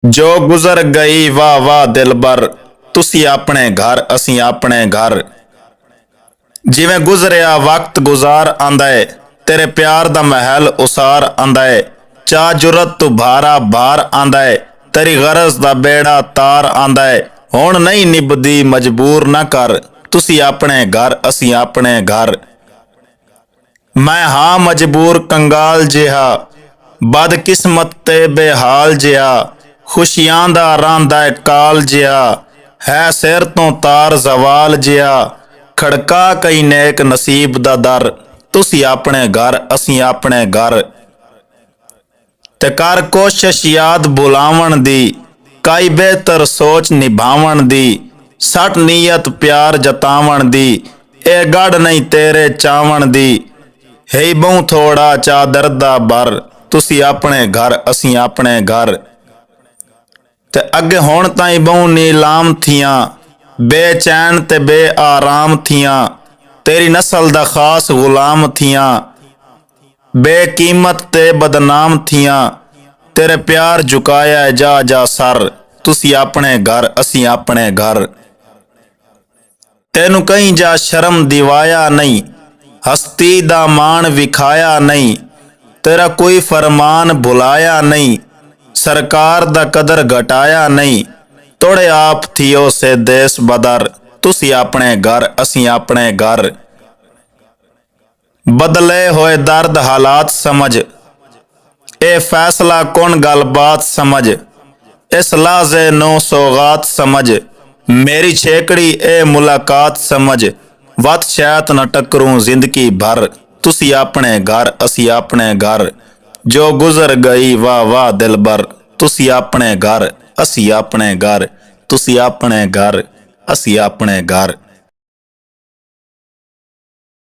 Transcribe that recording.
जो गुजर गई वाह वाह दिलबर, तुसी अपने घर असी अपने घर। जिवें गुजरिया वक्त गुजार आंदा है, तेरे प्यार दा महल उसार आंदा है। चा जुरत तू भारा भार आंदा है, तेरी गरज दा बेड़ा तार आंदा है। हुण नहीं निभदी मजबूर ना कर, तुसी अपने घर असी अपने घर। मैं हाँ मजबूर कंगाल जिहा, बदकिस्मत ते बेहाल जिहा। खुशियां दा रांदा है काल जिहा, है सिर तो तार जवाल जिहा। खड़का कई नेक नसीब दा दर, तुसी अपने घर असी अपने घर। ते कर कोशिश याद बुलावन दी, कई बेहतर सोच निभावन दी। सट नीयत प्यार जतावन दी, ए गढ़ नहीं तेरे चावन दी। है बहु थोड़ा चादर दा बर, तुसी अपने घर असी अपने घर। ते अगे हुण ताईं बहु नीलाम थियां, बेचैन ते बेआराम थियां। तेरी नस्ल दा खास गुलाम थियां, बेकीमत ते बदनाम थियां। तेरे प्यार झुकाया जा जा सर, तुसी अपने घर असी अपने घर। तेनू कहीं जा शर्म दिवाया नहीं, हस्ती दा मान विखाया नहीं। तेरा कोई फरमान भुलाया नहीं, सरकार दा कदर घटाया नहीं। तोड़े आप थियो से देश बदर, तुसी अपने घर असी अपने घर। बदले होए दर्द हालात समझ, ए फैसला कौन गलबात समझ। इस लाजे नो सौगात समझ, मेरी छेकड़ी ए मुलाकात समझ। वत शैत न टकरूं जिंदगी भर, तुसी अपने घर असी अपने घर। जो गुजर गई वाह वाह दिलबर, तुसी अपने घर असी अपने घर। तुसी अपने घर असी अपने घर।